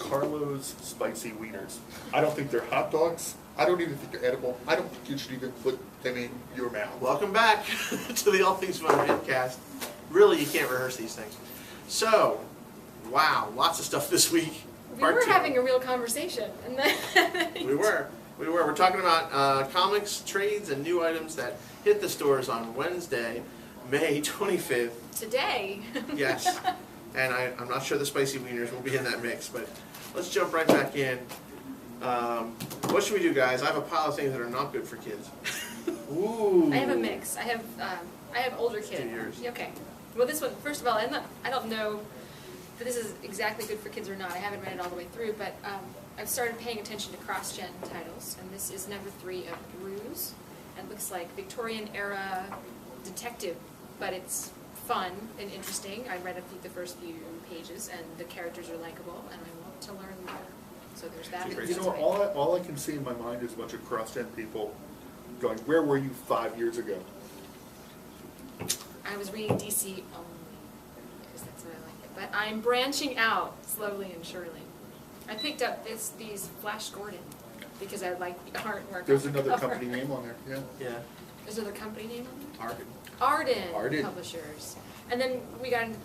Carlo's spicy wieners. I don't think they're hot dogs. I don't even think they're edible. I don't think you should even put them in your mouth. Welcome back to the All Things Fun Vidcast. Really, you can't rehearse these things. So, wow, lots of stuff this week. We were having a real conversation. And then We were. We're talking about comics, trades, and new items that hit the stores on Wednesday, May 25th. Today. Yes. And I'm not sure the spicy wieners will be in that mix, but let's jump right back in. What should we do, guys? I have a pile of things that are not good for kids. Ooh. I have a mix. I have older kids. Do yours. Okay. Well, this one, first of all, I don't know if this is exactly good for kids or not. I haven't read it all the way through, but I've started paying attention to cross-gen titles, and this is number 3 of Bruise. And it looks like Victorian-era detective, but it's fun and interesting. I read the first few pages, and the characters are likable, and I want to learn more. So there's that. You know, all I can see in my mind is a bunch of cross-gen people going, where were you 5 years ago? I was reading DC only, because that's what I like. But I'm branching out slowly and surely. I picked up these Flash Gordon, because I like the artwork. There's another company name on there, yeah. Yeah. There's another company name on there? Arden. Publishers. And then we got into,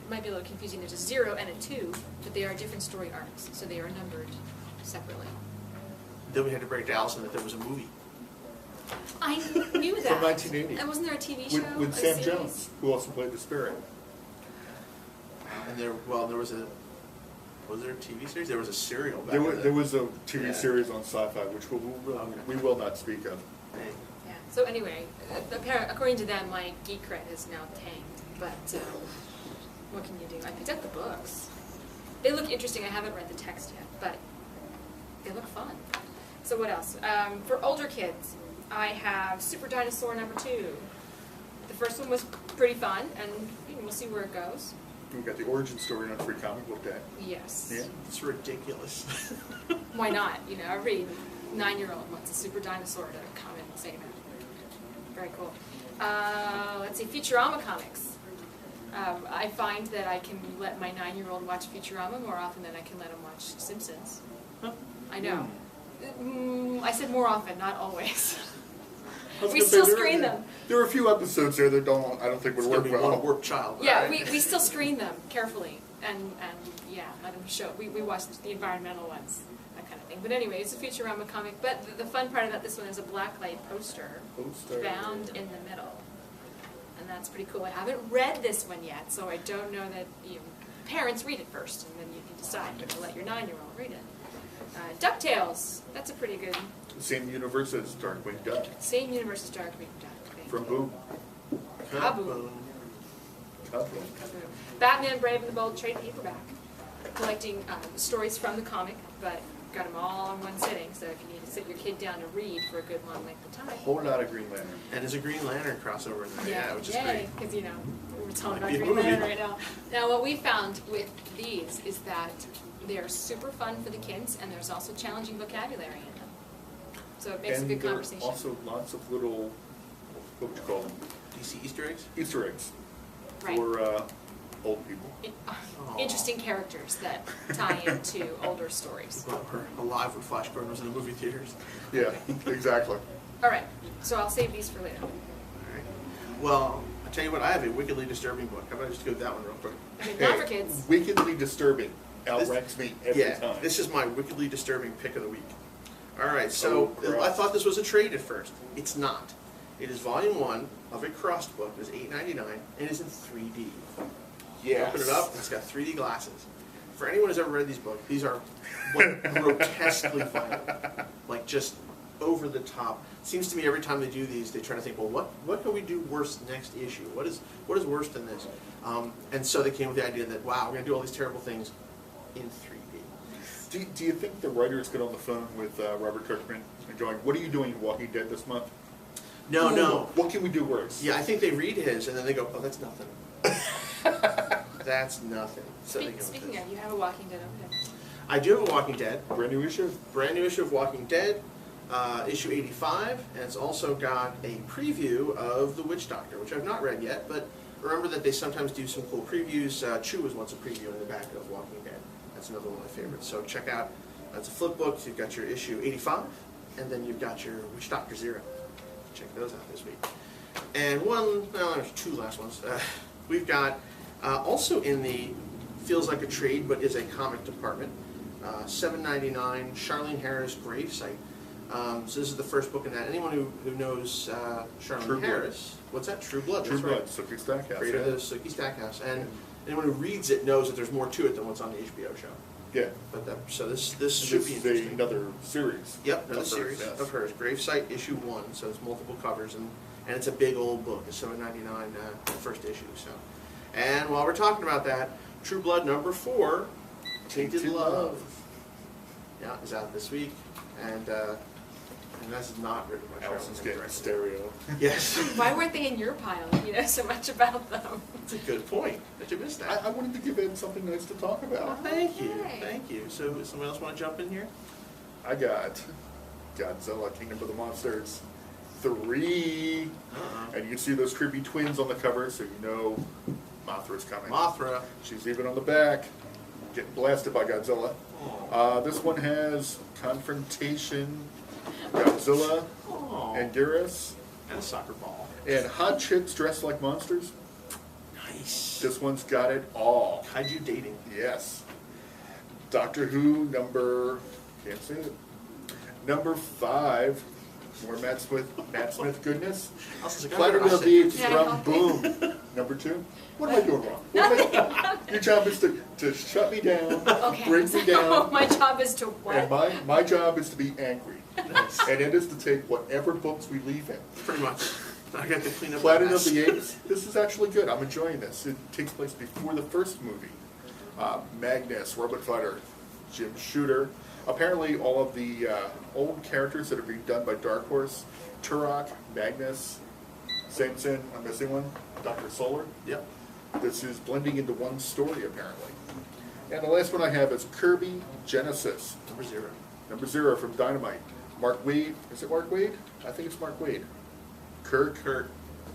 might be a little confusing, there's a 0 and a 2, but they are different story arcs, so they are numbered separately. Then we had to break to Allison that there was a movie. I knew that. From 1980. And wasn't there a TV show? With a Sam series? Jones, who also played the Spirit. And there was there a TV series? There was a serial back There was a TV Yeah. series on Sci-Fi, which we will not speak of. Yeah. So anyway, according to them, my geek cred is now tanked. But what can you do? I picked up the books. They look interesting. I haven't read the text yet, but they look fun. So what else? For older kids, I have Super Dinosaur number 2. The first one was pretty fun, and we'll see where it goes. We've got the origin story on Free Comic Book Day. Yes. Yeah. It's ridiculous. Why not? Every 9-year-old wants a Super Dinosaur to come and say that. Very cool. Let's see, Futurama comics. I find that I can let my 9-year-old watch Futurama more often than I can let him watch Simpsons. Huh? I know. I said more often, not always. was We gonna still say, screen them. There are a few episodes there that I don't think would It's work going to be well. one warped child. Yeah, right? we still screen them carefully, and yeah, let them show. We watch the environmental ones, that kind of thing. But anyway, it's a Futurama comic. But the fun part about this one is a blacklight poster bound in the middle, and that's pretty cool. I haven't read this one yet, so I don't know that parents read it first, and then you can decide to let your 9-year-old read it. DuckTales, that's a pretty good. Same universe as Darkwing Duck. Same universe as Darkwing Duck. From Boom. Kaboom. Kaboom. Batman Brave and the Bold trade paperback. Collecting stories from the comic, but got them all in one sitting, so if you need to sit your kid down to read for a good long length of time. A whole lot of Green Lantern. And there's a Green Lantern crossover in there, yeah, which is great. Because, we're talking Might about be a Green movie. Lantern right now. Now, what we found with these is that they're super fun for the kids, and there's also challenging vocabulary in them. So it makes a good conversation. Also lots of little, what would you call them? DC Easter eggs? Easter eggs. Right. For old people. Interesting characters that tie into older stories. Well, we're alive when Flash Gordon was in the movie theaters. Yeah, exactly. All right, so I'll save these for later. All right. Well, I'll tell you what, I have a wickedly disturbing book. How about I just go with that one real quick? Okay, not for kids. Wickedly disturbing outranks me every time. This is my wickedly disturbing pick of the week. All right, so crap. I thought this was a trade at first. It's not. It is volume 1 of a crossed book. It's $8.99 and it's in 3D. Yes. Open it up, it's got 3D glasses. For anyone who's ever read these books, these are grotesquely violent. Like just over the top. Seems to me every time they do these, they try to think, well, what can we do worse next issue? What is worse than this? And so they came with the idea that, wow, we're going to do all these terrible things in 3D. Do you think the writers get on the phone with Robert Kirkman and going, what are you doing in Walking Dead this month? No. What can we do worse? Yeah, I think they read his and then they go, oh, that's nothing. That's nothing. So Speaking of, you have a Walking Dead over there. I do have a Walking Dead. Brand new issue? Brand new issue of Walking Dead, issue 85, and it's also got a preview of The Witch Doctor, which I've not read yet, but remember that they sometimes do some cool previews. Chew was once a preview in the back of Walking Dead That's another one of my favorites. So check out, it's a flip book. You've got your issue 85, and then you've got your Witch Doctor Zero. Check those out this week. And there's two last ones. We've got also in the feels like a trade but is a comic department. $7.99 Charlene Harris Gravesite. So this is the first book in that. Anyone who knows Charlene True Harris, what's that? True Blood. True That's Blood, right. Sookie Stackhouse. Creator of the Sookie Stackhouse, and anyone who reads it knows that there's more to it than what's on the HBO show. Yeah. But so this should This be is interesting. another series. Yep, another of hers, series yes. of hers. Gravesite issue 1, so it's multiple covers, and it's a big old book. It's $7.99 first issue. So, and while we're talking about that, True Blood number 4, Tainted Love. Yeah, is out this week, and that's not written by Allison's Charlene getting directly. stereo. Yes, Why weren't they in your pile? You know so much about them. that's a good point. Did you miss that? I wanted to give Ed something nice to talk Well, about. thank you, Okay. thank you. So, someone else want to jump in here? I got Godzilla, Kingdom of the Monsters 3. And you can see those creepy twins on the cover, so you know Mothra's coming. Mothra. She's even on the back, getting blasted by Godzilla. This one has Confrontation, Godzilla, Oh, and Geras, and a soccer ball. and hot chicks dressed like monsters. Nice. This one's got it all. Kaiju dating. Yes. Doctor Who can't say it. Number 5, more Matt Smith goodness. Planet of the Apes Yeah, from okay. Boom. Number 2. What am I doing wrong? Your job is to shut me down, Okay. break me So down, my job is to what? and my job is to be angry. And it is to take whatever books we leave in. Pretty much. I got to clean up Planet my of mess. the Apes, this is actually good. I'm enjoying this. It takes place before the first movie. Magnus, Robot Fighter, Jim Shooter. Apparently all of the old characters that are being done by Dark Horse, Turok, Magnus, Samson, I'm missing one, Dr. Solar. Yep. This is blending into one story apparently. And the last one I have is Kirby Genesis, Number 0. number 0 from Dynamite. Mark Wade, is it Mark Wade? I think it's Mark Wade. Kurt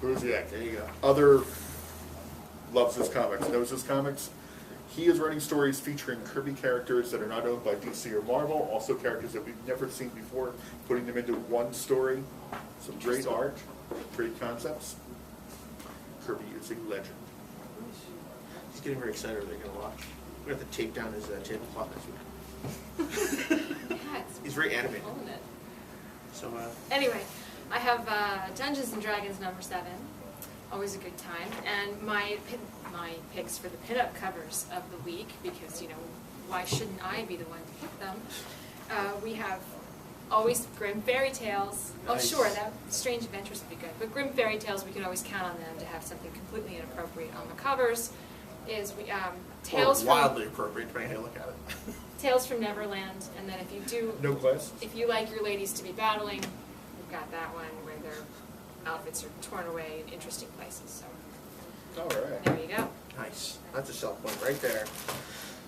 Busiek. There you go. Other loves his comics, knows his comics. He is writing stories featuring Kirby characters that are not owned by DC or Marvel, also characters that we've never seen before, putting them into one story. Some great art, great concepts. Kirby is a legend. He's getting very excited what they're going to watch. We're going to have to tape down his tablecloth next week. Yeah, it's He's very animated. pulling it. So, Anyway, I have Dungeons and Dragons number 7. Always a good time. And my picks for the pinup covers of the week, because, you know, why shouldn't I be the one to pick them? We have always Grimm Fairy Tales. Nice. Oh, sure, that Strange Adventures would be good. But Grimm Fairy Tales, we can always count on them to have something completely inappropriate on the covers. Is we Tales or from wildly appropriate, depending how you look at it. Tales from Neverland, and then No class? if you like your ladies to be battling, we've got that one where their outfits are torn away in interesting places. So All right. there you go. Nice. That's a sell point right there.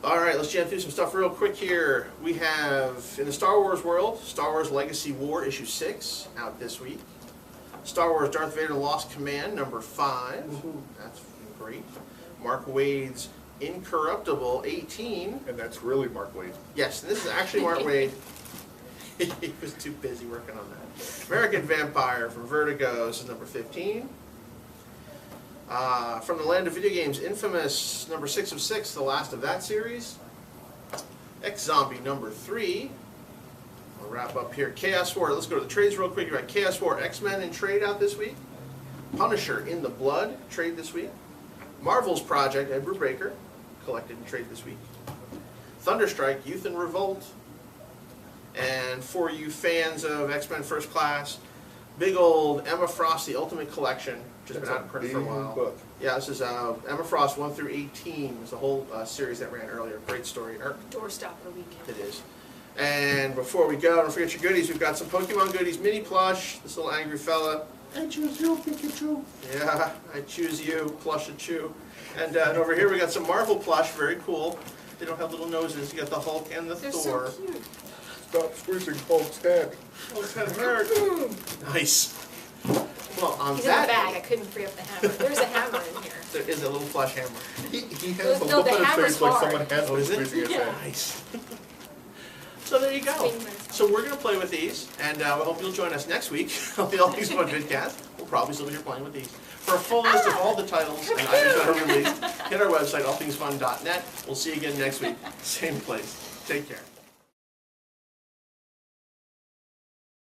All right, let's jam through some stuff real quick here. We have, in the Star Wars world, Star Wars Legacy War issue 6 out this week. Star Wars Darth Vader Lost Command number 5. That's great. Mark Wade's Incorruptible 18. And that's really Mark Wade. Yes, this is actually Mark Wade. He was too busy working on that. American Vampire from Vertigo. This is number 15. From the Land of Video Games, Infamous number 6 of 6, the last of that series. X-Zombie number 3. We'll wrap up here. Chaos War. Let's go to the trades real quick. You got Chaos War X-Men in trade out this week. Punisher in the Blood trade this week. Marvel's Project Edward Breaker collected in trade this week. Thunderstrike Youth in Revolt. And for you fans of X-Men First Class, big old Emma Frost The Ultimate Collection, just been out in print for a while. Book. Yeah, this is Emma Frost 1 through 18. It's a whole series that ran earlier. Great story arc. Doorstop of the weekend. It is. And before we go, don't forget your goodies. We've got some Pokemon goodies, mini plush, this little angry fella. I choose you, Pikachu. Yeah, I choose you, plush and chew. And over here we got some Marvel plush, very cool. They don't have little noses. You got the Hulk and the They're Thor. so cute. Stop squishing Hulk's head. Hulk's head hurt. Nice. Well, on He's in the that bag. I couldn't free up the hammer. There's a hammer in here. there is a little plush hammer. He has a No, look the on his hammer's face like hard. someone has Oh, been is it? squeezing his Yeah. hand. Nice. So there you go. Swing myself. So we're going to play with these, and we hope you'll join us next week on the All Things Fun Vidcast. We'll probably still be here playing with these. For a full list of all the titles and items that are released, hit our website, allthingsfun.net. We'll see you again next week, same place. Take care.